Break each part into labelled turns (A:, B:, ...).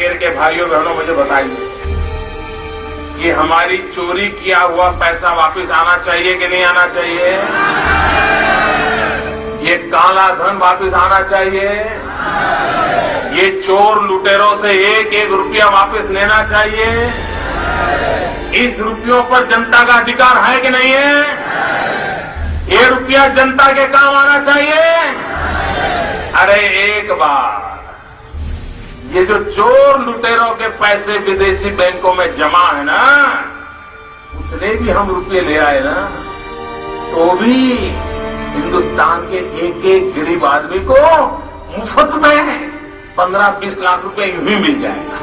A: कांकेर के भाइयों बहनों मुझे बताइए, ये हमारी चोरी किया हुआ पैसा वापस आना चाहिए कि नहीं आना चाहिए? ये काला धन वापस आना चाहिए? ये चोर लुटेरों से एक एक रुपया वापस लेना चाहिए? इस रुपयों पर जनता का अधिकार है कि नहीं है? ये रुपया जनता के काम आना चाहिए? अरे एक बार ये जो चोर लुटेरों के पैसे विदेशी बैंकों में जमा है ना, उतने भी हम रुपये ले आए ना, तो भी हिंदुस्तान के एक एक गरीब आदमी को मुफ्त में 15-20 लाख रुपए यूं ही मिल जाएगा।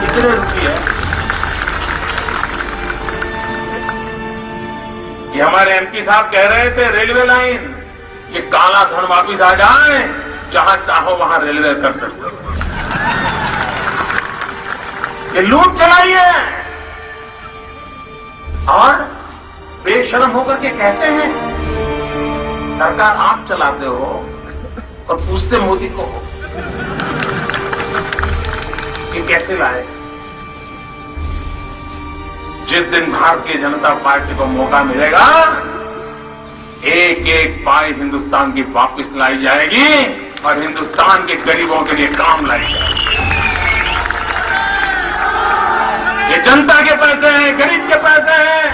A: कितने रुपये? ये हमारे एमपी साहब कह रहे थे रेलवे लाइन, ये काला धन वापिस आ जाए, जहां चाहो वहां रेलवे कर सकते हो। ये लूट चलाई है और बेशर्म होकर के कहते हैं सरकार आप चलाते हो और पूछते मोदी को कि कैसे लाए। जिस दिन भारतीय जनता पार्टी को मौका मिलेगा, एक एक पाई हिंदुस्तान की वापस लाई जाएगी और हिंदुस्तान के गरीबों के लिए काम लाई जाएगी। ये जनता के पैसे हैं, गरीब के पैसे हैं।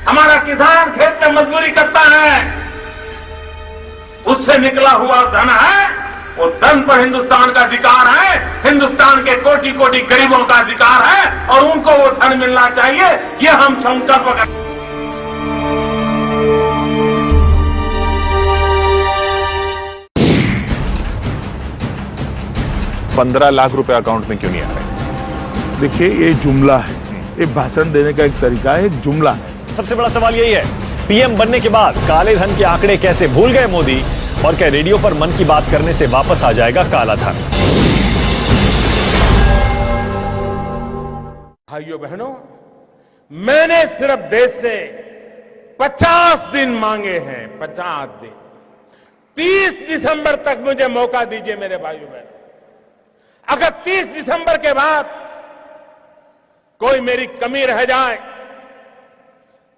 A: हमारा किसान खेत में मजदूरी करता है, उससे निकला हुआ धन है, वो धन पर हिंदुस्तान का अधिकार है, हिंदुस्तान के कोटि कोटि गरीबों का अधिकार है और उनको वो धन मिलना चाहिए। ये हम संकल्प करते हैं।
B: 15 लाख रुपए अकाउंट में क्यों नहीं आ रहे?
C: देखिए, ये जुमला है, ये भाषण देने का एक तरीका है, एक जुमला है।
D: सबसे बड़ा सवाल यही है, पीएम बनने के बाद काले धन के आंकड़े कैसे भूल गए मोदी, और क्या रेडियो पर मन की बात करने से वापस आ जाएगा काला धन?
A: भाइयों बहनों, मैंने सिर्फ देश से 50 दिन मांगे हैं, 50 दिन। 30 दिसंबर तक मुझे मौका दीजिए मेरे भाइयों बहनों। अगर 30 दिसंबर के बाद कोई मेरी कमी रह जाए,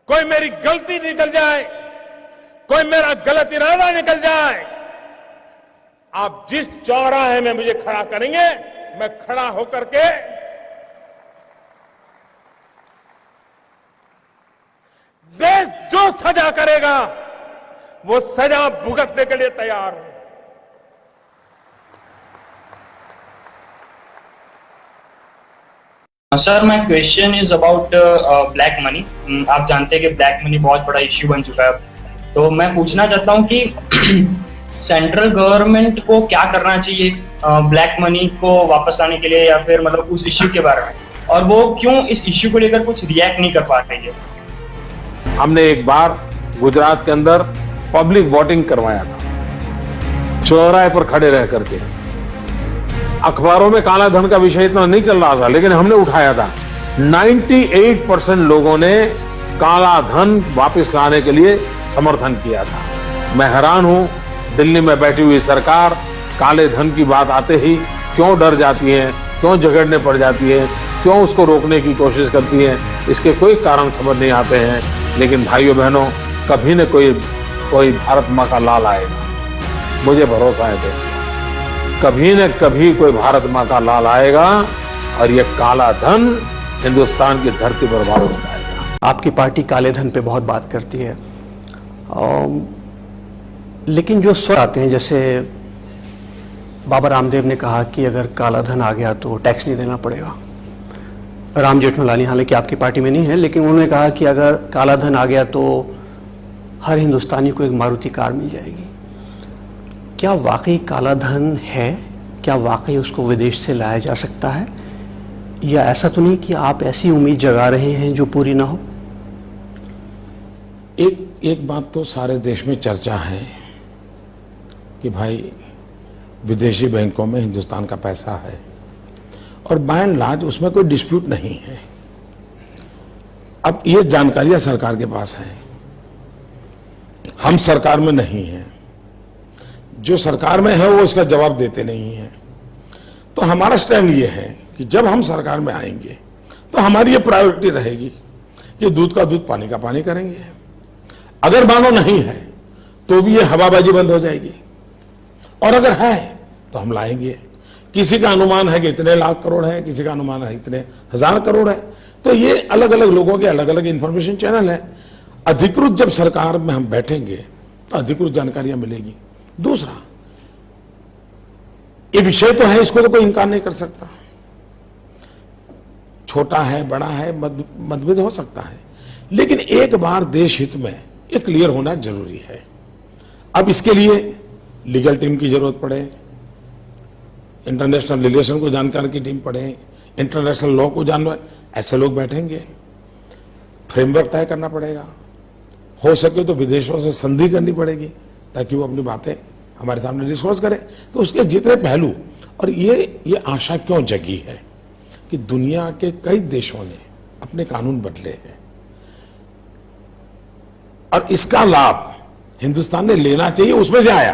A: कोई मेरी गलती निकल जाए, कोई मेरा गलत इरादा निकल जाए, आप जिस चौराहे में मुझे खड़ा करेंगे, मैं खड़ा होकर के देश जो सजा करेगा वो सजा भुगतने के लिए तैयार हूं।
E: Sir, my question is about black money. आप जानते हैं कि ब्लैक मनी बहुत बड़ा इश्यू बन चुका है, तो मैं पूछना चाहता हूं कि सेंट्रल गवर्नमेंट को क्या करना चाहिए ब्लैक मनी को वापस लाने के लिए, या फिर मतलब उस इश्यू के बारे में, और वो क्यों इस इश्यू को लेकर कुछ रिएक्ट नहीं कर पा रही है?
F: हमने एक बार गुजरात के अंदर पब्लिक वोटिंग करवाया था, चौराहे पर खड़े रह करके। अखबारों में काला धन का विषय इतना नहीं चल रहा था, लेकिन हमने उठाया था। 98% लोगों ने काला धन वापस लाने के लिए समर्थन किया था। मैं हैरान हूं, दिल्ली में बैठी हुई सरकार काले धन की बात आते ही क्यों डर जाती है, क्यों झगड़ने पड़ जाती है, क्यों उसको रोकने की कोशिश करती है। इसके कोई कारण समझ नहीं आते हैं। लेकिन भाइयों बहनों, कभी न कोई भारत माँ का लाल आएगा, मुझे भरोसा है। तो कभी न कभी कोई भारत माँ का लाल आएगा और ये काला धन हिंदुस्तान की धरती पर वापस आएगा।
G: आपकी पार्टी काले धन पे बहुत बात करती है, लेकिन जो स्वर आते हैं, जैसे बाबा रामदेव ने कहा कि अगर काला धन आ गया तो टैक्स नहीं देना पड़ेगा। राम जेठमलानी हालांकि आपकी पार्टी में नहीं है, लेकिन उन्होंने कहा कि अगर काला धन आ गया तो हर हिंदुस्तानी को एक मारुति कार मिल जाएगी। क्या वाकई काला धन है? क्या वाकई उसको विदेश से लाया जा सकता है, या ऐसा तो नहीं कि आप ऐसी उम्मीद जगा रहे हैं जो पूरी ना हो?
H: एक बात तो सारे देश में चर्चा है कि भाई विदेशी बैंकों में हिंदुस्तान का पैसा है, और बाय एंड लार्ज उसमें कोई डिस्प्यूट नहीं है। अब ये जानकारियां सरकार के पास हैं, हम सरकार में नहीं हैं। जो सरकार में है वो इसका जवाब देते नहीं है। तो हमारा स्टैंड ये है कि जब हम सरकार में आएंगे तो हमारी ये प्रायोरिटी रहेगी कि दूध का दूध पानी का पानी करेंगे। अगर मानो नहीं है तो भी ये हवाबाजी बंद हो जाएगी, और अगर है तो हम लाएंगे। किसी का अनुमान है कि इतने लाख करोड़ है, किसी का अनुमान है इतने हजार करोड़ है, तो ये अलग अलग लोगों के अलग अलग इंफॉर्मेशन चैनल है। अधिकृत जब सरकार में हम बैठेंगे तो अधिकृत जानकारियां मिलेगी। दूसरा, ये विषय तो है, इसको तो कोई इनकार नहीं कर सकता। छोटा है, बड़ा है, मतभेद हो सकता है, लेकिन एक बार देश हित में ये क्लियर होना जरूरी है। अब इसके लिए लीगल टीम की जरूरत पड़े, इंटरनेशनल रिलेशन को जानकार की टीम पड़े, इंटरनेशनल लॉ को जानना, ऐसे लोग बैठेंगे, फ्रेमवर्क तय करना पड़ेगा। हो सके तो विदेशों से संधि करनी पड़ेगी ताकि वो अपनी बातें हमारे सामने डिस्क्लोज करें। तो उसके जितने पहलू, और ये आशा क्यों जगी है कि दुनिया के कई देशों ने अपने कानून बदले हैं और इसका लाभ हिंदुस्तान ने लेना चाहिए, उसमें से आया।